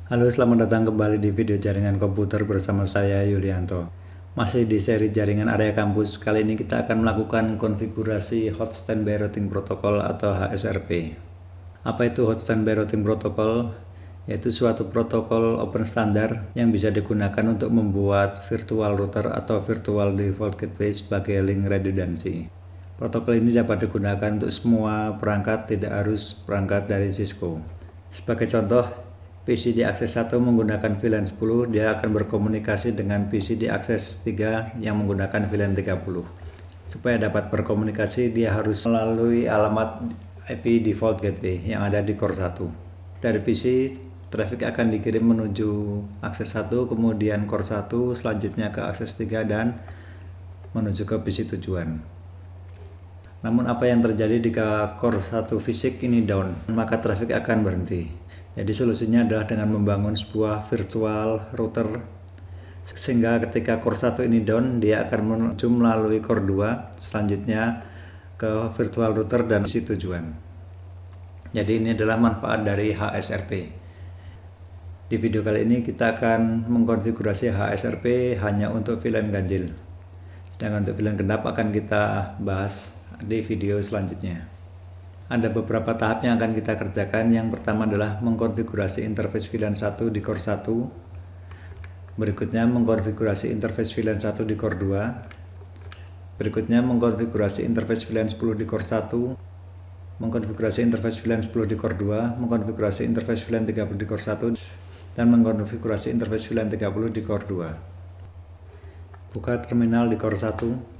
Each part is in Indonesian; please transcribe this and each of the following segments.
Halo, selamat datang kembali di video jaringan komputer bersama saya Yulianto. Masih di seri jaringan area kampus, kali ini kita akan melakukan konfigurasi Hot Standby Routing Protocol atau HSRP. Apa itu Hot Standby Routing Protocol? Yaitu suatu protokol open standar yang bisa digunakan untuk membuat virtual router atau virtual default gateway sebagai link redundancy. Protokol ini dapat digunakan untuk semua perangkat, tidak harus perangkat dari Cisco. Sebagai contoh, PC di akses 1 menggunakan VLAN 10, dia akan berkomunikasi dengan PC di akses 3 yang menggunakan VLAN 30. Supaya dapat berkomunikasi, dia harus melalui alamat IP default gateway yang ada di core 1. Dari PC, traffic akan dikirim menuju akses 1, kemudian core 1, selanjutnya ke akses 3 dan menuju ke PC tujuan. Namun apa yang terjadi jika core 1 fisik ini down, maka traffic akan berhenti. Jadi solusinya adalah dengan membangun sebuah virtual router sehingga ketika core 1 ini down, dia akan menuju melalui core 2, selanjutnya ke virtual router dan PC tujuan. Jadi ini adalah manfaat dari HSRP. Di video kali ini kita akan mengkonfigurasi HSRP hanya untuk VLAN ganjil. Sedangkan untuk VLAN genap akan kita bahas di video selanjutnya. Ada beberapa tahap yang akan kita kerjakan. Yang pertama adalah mengkonfigurasi interface VLAN 1 di core 1. Berikutnya mengkonfigurasi interface VLAN 1 di core 2. Berikutnya mengkonfigurasi interface VLAN 10 di core 1. Mengkonfigurasi interface VLAN 10 di core 2. Mengkonfigurasi interface VLAN 30 di core 1. Dan mengkonfigurasi interface VLAN 30 di core 2. Buka terminal di core 1.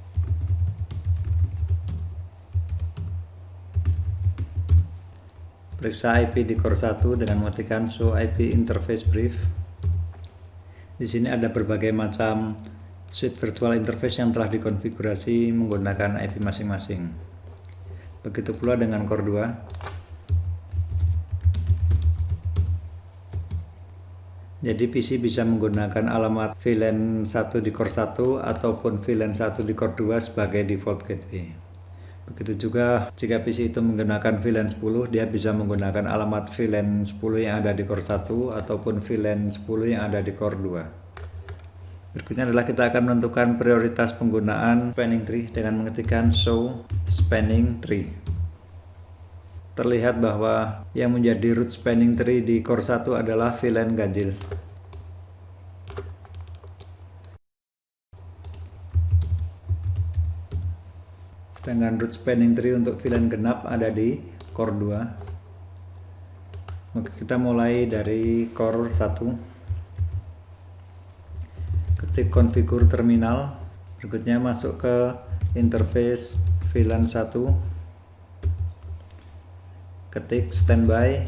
Periksa IP di core 1 dengan mengetikkan show IP interface brief. Di sini ada berbagai macam suite virtual interface yang telah dikonfigurasi menggunakan IP masing-masing. Begitu pula dengan core 2. Jadi PC bisa menggunakan alamat VLAN 1 di core 1 ataupun VLAN 1 di core 2 sebagai default gateway. Begitu juga jika PC itu menggunakan VLAN 10, dia bisa menggunakan alamat VLAN 10 yang ada di core 1 ataupun VLAN 10 yang ada di core 2. Berikutnya adalah kita akan menentukan prioritas penggunaan spanning tree dengan mengetikkan show spanning tree. Terlihat bahwa yang menjadi root spanning tree di core 1 adalah VLAN ganjil. Sedangkan root spanning tree untuk VLAN genap ada di core 2. Maka kita mulai dari core 1. Ketik configure terminal. Berikutnya masuk ke interface VLAN 1. Ketik standby.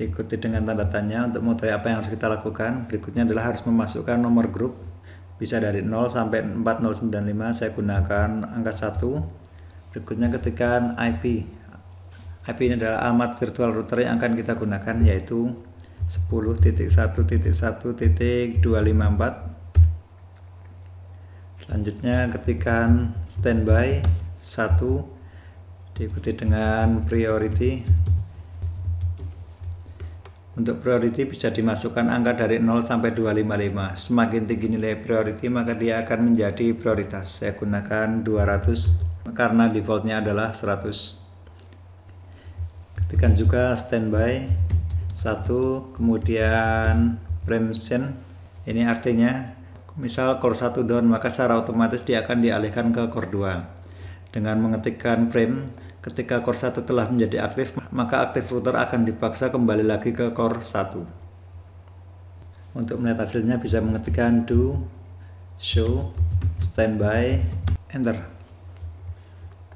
Diikuti dengan tanda tanya untuk mengetahui apa yang harus kita lakukan. Berikutnya adalah harus memasukkan nomor grup. Bisa dari 0 sampai 4095, saya gunakan angka 1. Berikutnya ketikkan IP. IP ini adalah alamat virtual router yang akan kita gunakan, yaitu 10.1.1.254. Selanjutnya ketikkan standby 1, diikuti dengan priority. Untuk priority bisa dimasukkan angka dari 0 sampai 255. Semakin tinggi nilai priority maka dia akan menjadi prioritas. Saya gunakan 200 karena defaultnya adalah 100. Ketikkan juga standby 1, kemudian preemption. Ini artinya misal core 1 down, maka secara otomatis dia akan dialihkan ke core 2. Dengan mengetikkan prem, ketika core 1 telah menjadi aktif, maka aktif router akan dipaksa kembali lagi ke core 1. Untuk melihat hasilnya bisa mengetikkan do show standby enter.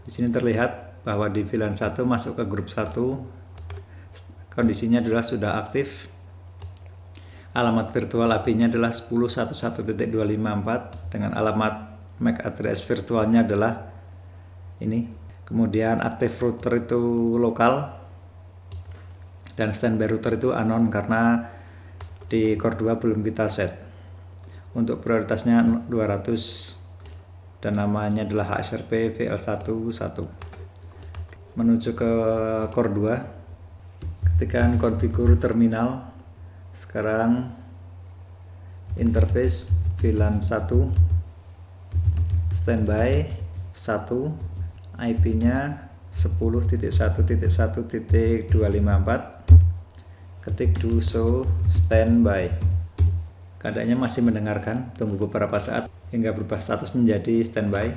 Di sini terlihat bahwa di VLAN 1 masuk ke grup 1. Kondisinya adalah sudah aktif. Alamat virtual IP-nya adalah 10.1.1.254 dengan alamat MAC address virtualnya adalah ini. Kemudian aktif router itu lokal dan standby router itu unknown karena di core 2 belum kita set. Untuk prioritasnya 200 dan namanya adalah HSRP VL11. Menuju ke core 2, ketikkan configure terminal. Sekarang interface VLAN 1 standby 1, IP-nya 10.1.1.254, ketik do show standby. Keadaannya masih mendengarkan, tunggu beberapa saat hingga berubah status menjadi standby.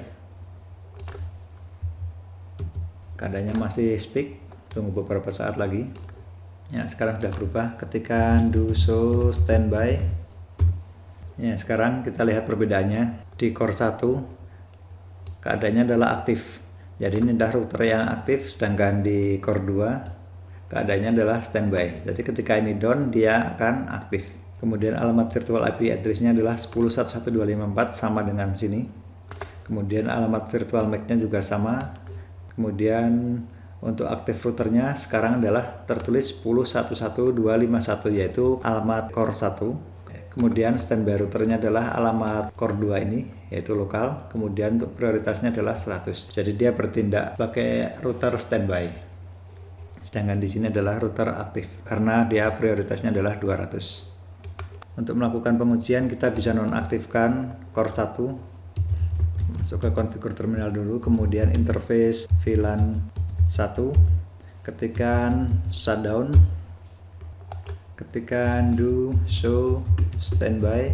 Keadaannya masih speak, tunggu beberapa saat lagi. Ya, sekarang sudah berubah, ketikkan do show standby. Ya, sekarang kita lihat perbedaannya. Di core 1 keadaannya adalah aktif, jadi ini adalah router yang aktif, sedangkan di core 2 keadaannya adalah standby. Jadi ketika ini down, dia akan aktif. Kemudian alamat virtual IP address-nya adalah 10.1.1.254 sama dengan sini. Kemudian alamat virtual MAC-nya juga sama. Kemudian untuk aktif routernya sekarang adalah tertulis 10.1.1.251, yaitu alamat core 1. Kemudian standby routernya adalah alamat core 2 ini, yaitu lokal. Kemudian untuk prioritasnya adalah 100. Jadi dia bertindak sebagai router standby. Sedangkan di sini adalah router aktif karena dia prioritasnya adalah 200. Untuk melakukan pengujian kita bisa nonaktifkan core 1. Masuk ke configure terminal dulu, kemudian interface VLAN 1, ketikkan shutdown, ketikkan do show standby.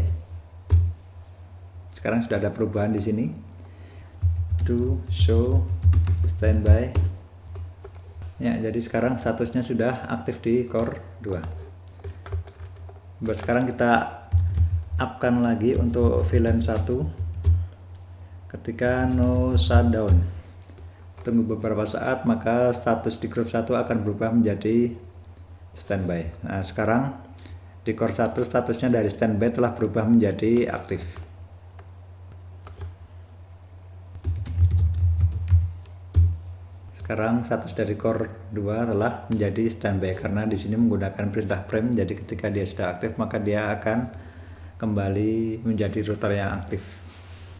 Sekarang sudah ada perubahan di sini. Do show standby. Ya, jadi sekarang statusnya sudah aktif di core 2. Sekarang kita upkan lagi untuk VLAN 1. Ketika no shutdown. Tunggu beberapa saat, maka status di grup 1 akan berubah menjadi standby. Nah, sekarang di core 1 statusnya dari standby telah berubah menjadi aktif. Sekarang status dari core 2 telah menjadi standby karena di sini menggunakan perintah prime. Jadi ketika dia sudah aktif, maka dia akan kembali menjadi router yang aktif.